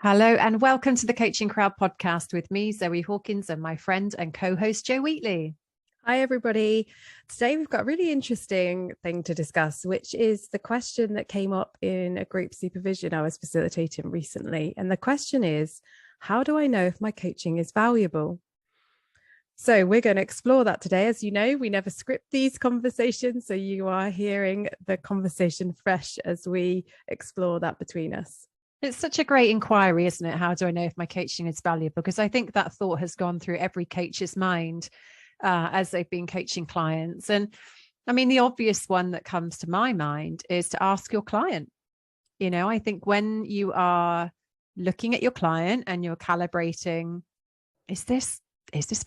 Hello and welcome to the Coaching Crowd podcast with me, Zoe Hawkins, and my friend and co-host Jo Wheatley. Hi, everybody. Today we've got a really interesting thing to discuss, which is the question that came up in a group supervision I was facilitating recently. And the question is, how do I know if my coaching is valuable? So we're going to explore that today. As you know, we never script these conversations. So you are hearing the conversation fresh as we explore that between us. It's such a great inquiry, isn't it? How do I know if my coaching is valuable? Because I think that thought has gone through every coach's mind as they've been coaching clients. And I mean, the obvious one that comes to my mind is to ask your client. You know, I think when you are looking at your client and you're calibrating, is this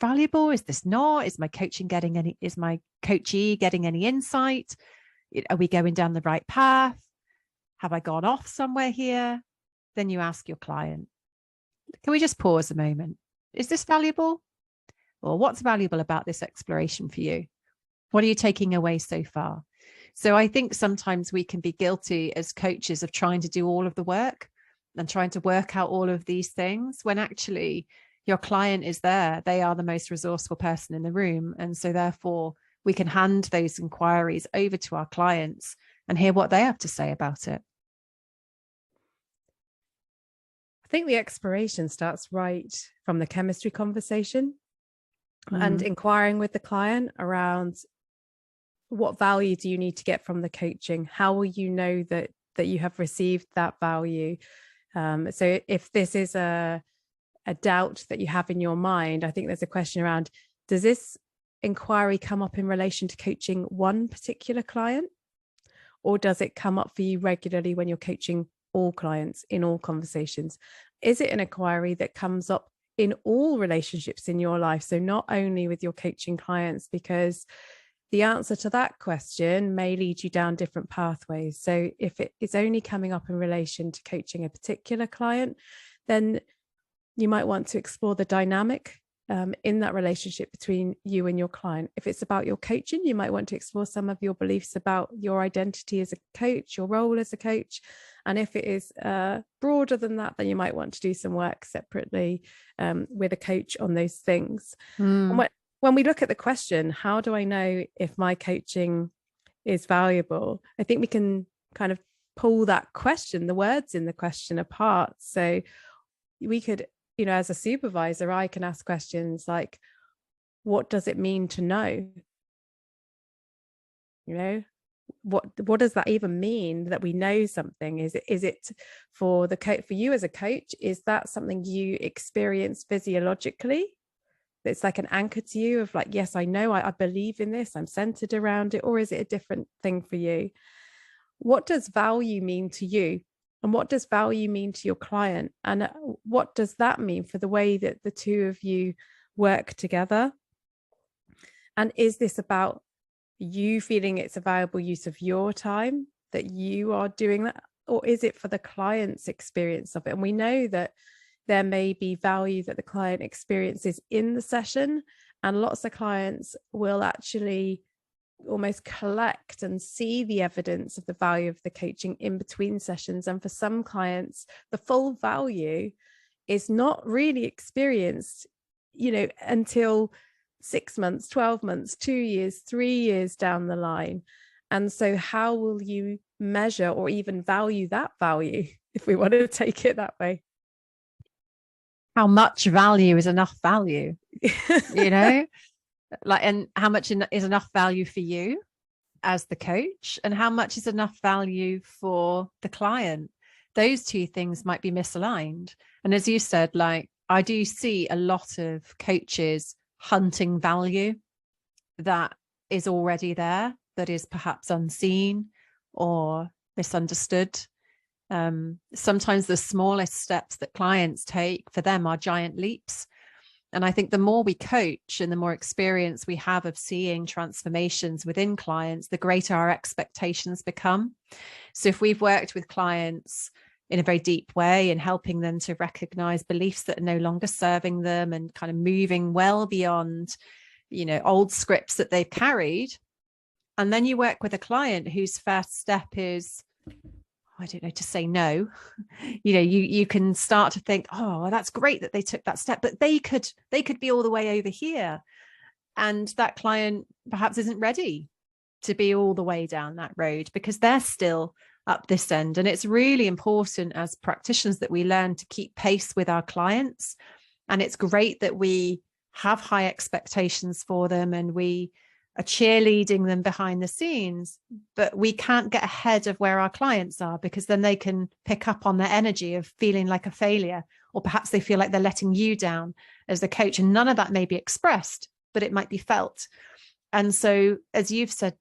valuable? Is this not? Is my coachee getting any insight? Are we going down the right path? Have I gone off somewhere here? Then you ask your client, can we just pause a moment? Is this valuable? Or what's valuable about this exploration for you? What are you taking away so far? So I think sometimes we can be guilty as coaches of trying to do all of the work and trying to work out all of these things when actually your client is there. They are the most resourceful person in the room. And so therefore we can hand those inquiries over to our clients and hear what they have to say about it. I think the exploration starts right from the chemistry conversation and inquiring with the client around what value do you need to get from the coaching? How will you know that you have received that value? So if this is a doubt that you have in your mind, I think there's a question around, does this inquiry come up in relation to coaching one particular client? Or does it come up for you regularly when you're coaching all clients in all conversations? Is it an inquiry that comes up in all relationships in your life? So not only with your coaching clients, because the answer to that question may lead you down different pathways. So if it is only coming up in relation to coaching a particular client, then you might want to explore the dynamic in that relationship between you and your client. If it's about your coaching, you might want to explore some of your beliefs about your identity as a coach, your role as a coach. And if it is broader than that, then you might want to do some work separately with a coach on those things. And when we look at the question, how do I know if my coaching is valuable? I think we can kind of pull that question, the words in the question apart. So we could, as a supervisor, I can ask questions like, what does it mean to know? What does that even mean, that we know something? Is it for you as a coach, is that something you experience physiologically? It's like an anchor to you of like, yes, I know, I believe in this, I'm centered around it. Or is it a different thing for you? What does value mean to you? And what does value mean to your client? And what does that mean for the way that the two of you work together? And is this about you feeling it's a valuable use of your time that you are doing that? Or is it for the client's experience of it? And we know that there may be value that the client experiences in the session. And lots of clients will actually almost collect and see the evidence of the value of the coaching in between sessions. And for some clients, the full value is not really experienced, until 6 months, 12 months, 2 years, 3 years down the line. And so how will you measure or even value that value, if we want to take it that way? How much value is enough value? And how much is enough value for you as the coach, and how much is enough value for the client? Those two things might be misaligned. And as you said, I do see a lot of coaches hunting value that is already there, that is perhaps unseen or misunderstood. Sometimes the smallest steps that clients take for them are giant leaps. And I think the more we coach and the more experience we have of seeing transformations within clients, the greater our expectations become. So if we've worked with clients in a very deep way and helping them to recognize beliefs that are no longer serving them and kind of moving well beyond, old scripts that they've carried. And then you work with a client whose first step is, I don't know, to say no. You can start to think, oh, that's great that they took that step, but they could be all the way over here. And that client perhaps isn't ready to be all the way down that road because they're still up this end. And it's really important as practitioners that we learn to keep pace with our clients. And it's great that we have high expectations for them and we are cheerleading them behind the scenes, but we can't get ahead of where our clients are because then they can pick up on their energy of feeling like a failure, or perhaps they feel like they're letting you down as the coach. And none of that may be expressed, but it might be felt. And so, as you've said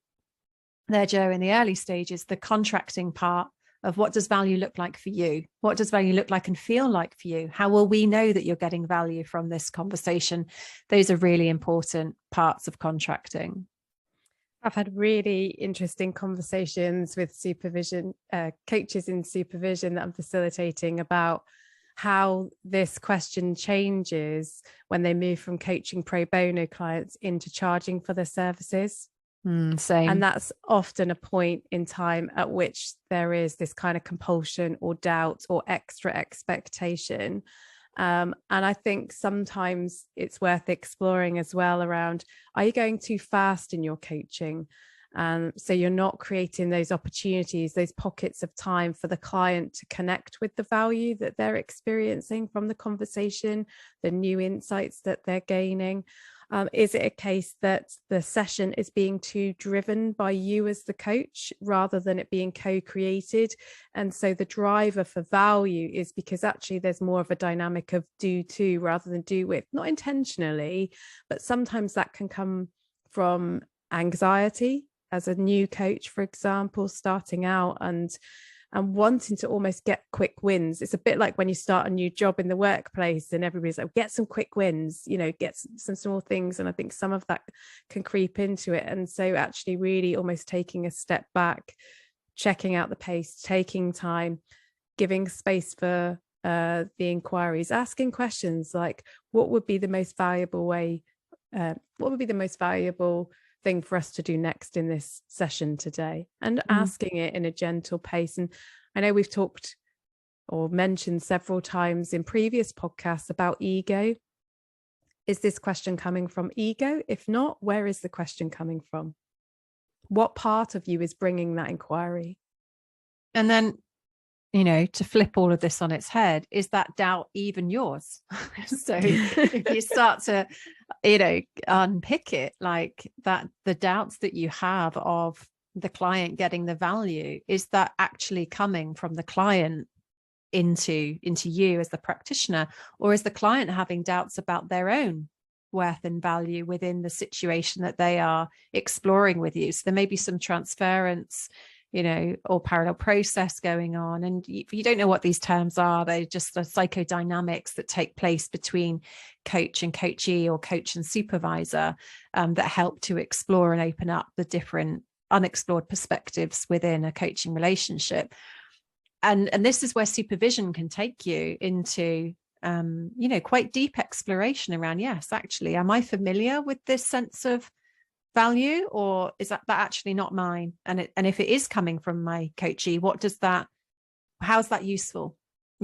there, Joe, in the early stages, the contracting part of what does value look like for you? What does value look like and feel like for you? How will we know that you're getting value from this conversation? Those are really important parts of contracting. I've had really interesting conversations with supervision, coaches in supervision that I'm facilitating about how this question changes when they move from coaching pro bono clients into charging for their services. Same. And that's often a point in time at which there is this kind of compulsion or doubt or extra expectation. And I think sometimes it's worth exploring as well around, are you going too fast in your coaching? So you're not creating those opportunities, those pockets of time for the client to connect with the value that they're experiencing from the conversation, the new insights that they're gaining. Is it a case that the session is being too driven by you as the coach rather than it being co-created? And so the driver for value is because actually there's more of a dynamic of do to rather than do with, not intentionally, but sometimes that can come from anxiety as a new coach, for example, starting out and wanting to almost get quick wins. It's a bit like when you start a new job in the workplace and everybody's like, get some quick wins, get some small things. And I think some of that can creep into it. And so actually really almost taking a step back, checking out the pace, taking time, giving space for the inquiries, asking questions like, what would be the most valuable way? What would be the most valuable thing for us to do next in this session today, and asking it in a gentle pace. And I know we've talked or mentioned several times in previous podcasts about ego. Is this question coming from ego? If not, where is the question coming from? What part of you is bringing that inquiry? And then, to flip all of this on its head, is that doubt even yours? So if you start to, unpick it like that, the doubts that you have of the client getting the value, is that actually coming from the client into you as the practitioner, or is the client having doubts about their own worth and value within the situation that they are exploring with you? So there may be some transference, or parallel process going on. And you don't know what these terms are. They're just the psychodynamics that take place between coach and coachee, or coach and supervisor, that help to explore and open up the different unexplored perspectives within a coaching relationship. And this is where supervision can take you into, quite deep exploration around, yes, actually, am I familiar with this sense of value, or is that actually not mine? And if it is coming from my coachee, how's that useful?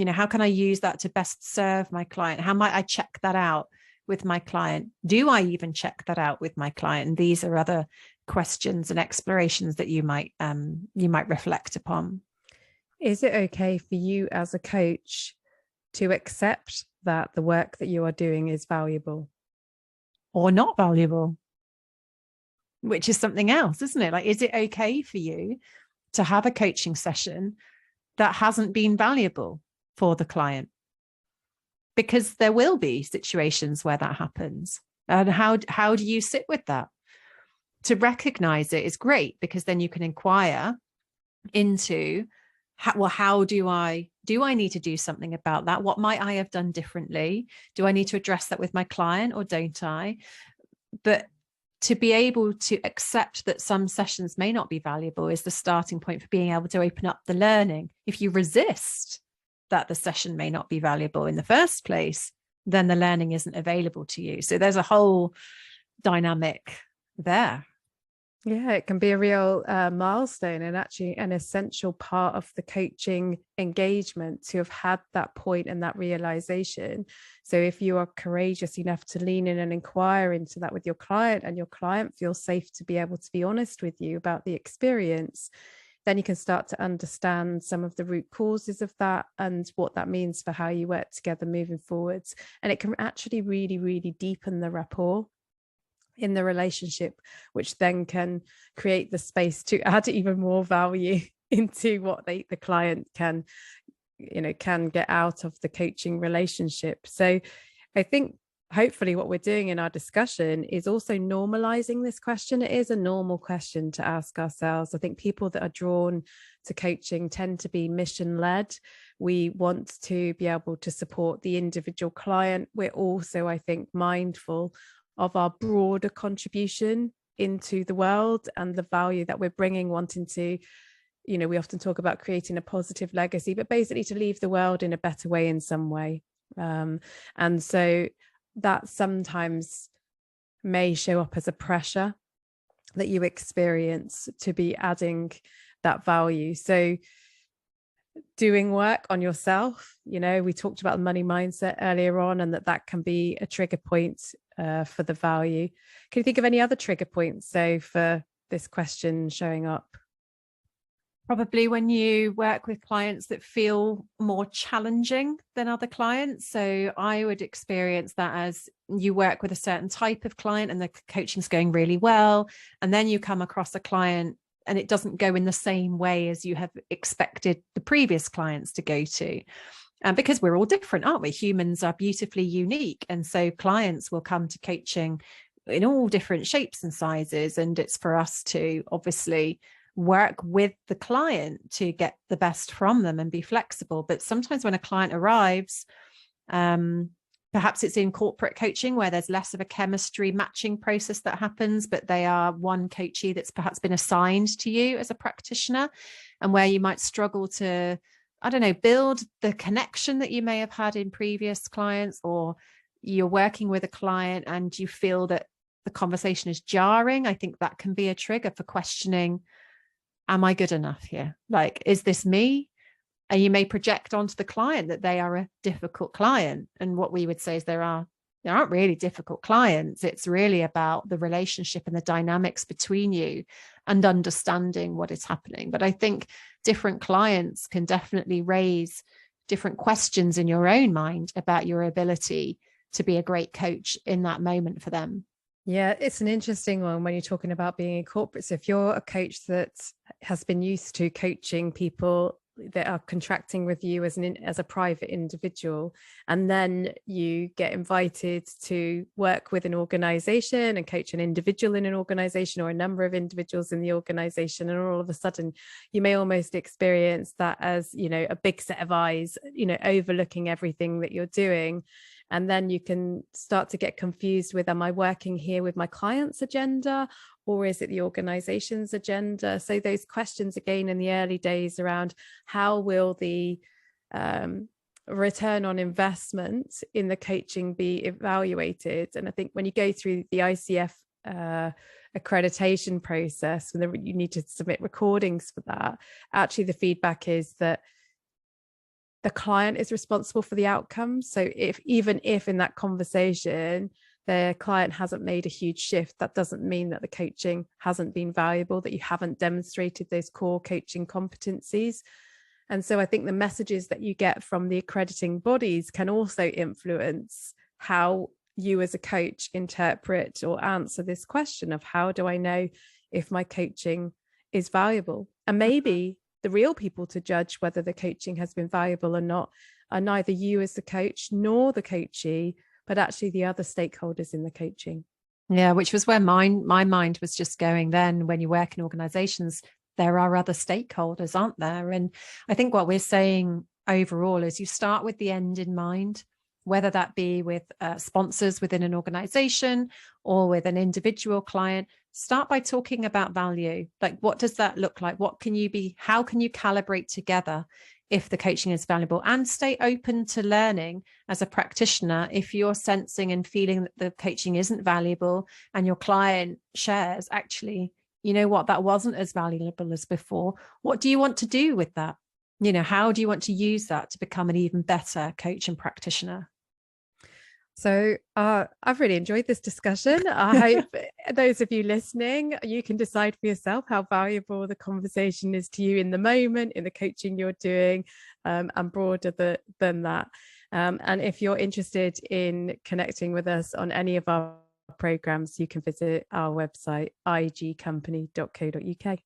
How can I use that to best serve my client? How might I check that out with my client? Do I even check that out with my client? And these are other questions and explorations that you might reflect upon. Is it okay for you as a coach to accept that the work that you are doing is valuable or not valuable? Which is something else, isn't it? Like, is it okay for you to have a coaching session that hasn't been valuable for the client? Because there will be situations where that happens. And how do you sit with that? To recognize it is great, because then you can inquire into, how do I need to do something about that? What might I have done differently? Do I need to address that with my client, or don't I? But to be able to accept that some sessions may not be valuable is the starting point for being able to open up the learning. If you resist that the session may not be valuable in the first place, then the learning isn't available to you. So there's a whole dynamic there. Yeah, it can be a real milestone, and actually an essential part of the coaching engagement to have had that point and that realization. So if you are courageous enough to lean in and inquire into that with your client, and your client feels safe to be able to be honest with you about the experience, then you can start to understand some of the root causes of that and what that means for how you work together moving forwards. And it can actually really, really deepen the rapport in the relationship, which then can create the space to add even more value into what the client can get out of the coaching relationship. So I think hopefully what we're doing in our discussion is also normalizing this question. It is a normal question to ask ourselves. I think people that are drawn to coaching tend to be mission led. We want to be able to support the individual client. We're also, I think, mindful of our broader contribution into the world and the value that we're bringing, wanting to, we often talk about creating a positive legacy, but basically to leave the world in a better way in some way. And so that sometimes may show up as a pressure that you experience to be adding that value. So doing work on yourself, we talked about the money mindset earlier on, and that can be a trigger point for the value. Can you think of any other trigger points, so for this question showing up? Probably when you work with clients that feel more challenging than other clients. So I would experience that as you work with a certain type of client and the coaching's going really well, and then you come across a client and it doesn't go in the same way as you have expected the previous clients to go to. Because we're all different, aren't we? Humans are beautifully unique. And so clients will come to coaching in all different shapes and sizes. And it's for us to obviously work with the client to get the best from them and be flexible. But sometimes when a client arrives, perhaps it's in corporate coaching where there's less of a chemistry matching process that happens, but they are one coachee that's perhaps been assigned to you as a practitioner, and where you might struggle to, build the connection that you may have had in previous clients, or you're working with a client and you feel that the conversation is jarring. I think that can be a trigger for questioning, am I good enough here? Like, is this me? And you may project onto the client that they are a difficult client. And what we would say is there aren't really difficult clients. It's really about the relationship and the dynamics between you and understanding what is happening. But I think different clients can definitely raise different questions in your own mind about your ability to be a great coach in that moment for them. Yeah, it's an interesting one when you're talking about being in corporate. So if you're a coach that has been used to coaching people that are contracting with you as a private individual, and then you get invited to work with an organization and coach an individual in an organization or a number of individuals in the organization, and all of a sudden you may almost experience that as a big set of eyes overlooking everything that you're doing. And then you can start to get confused with, am I working here with my client's agenda, or is it the organization's agenda? So those questions again in the early days around how will the return on investment in the coaching be evaluated? And I think when you go through the ICF accreditation process, when you need to submit recordings for that, actually the feedback is that the client is responsible for the outcome. So even if in that conversation the client hasn't made a huge shift, that doesn't mean that the coaching hasn't been valuable, that you haven't demonstrated those core coaching competencies. And so I think the messages that you get from the accrediting bodies can also influence how you as a coach interpret or answer this question of, how do I know if my coaching is valuable? And maybe the real people to judge whether the coaching has been valuable or not are neither you as the coach nor the coachee, but actually the other stakeholders in the coaching. Yeah, which was where my mind was just going then. When you work in organizations, there are other stakeholders, aren't there? And I think what we're saying overall is you start with the end in mind, whether that be with sponsors within an organization or with an individual client. Start by talking about value. Like, what does that look like? What can you be? How can you calibrate together if the coaching is valuable? And stay open to learning as a practitioner. If you're sensing and feeling that the coaching isn't valuable and your client shares, actually, you know what, that wasn't as valuable as before. What do you want to do with that? You know, how do you want to use that to become an even better coach and practitioner? So I've really enjoyed this discussion. I hope those of you listening, you can decide for yourself how valuable the conversation is to you in the moment, in the coaching you're doing, and broader than that. And if you're interested in connecting with us on any of our programs, you can visit our website, igcompany.co.uk.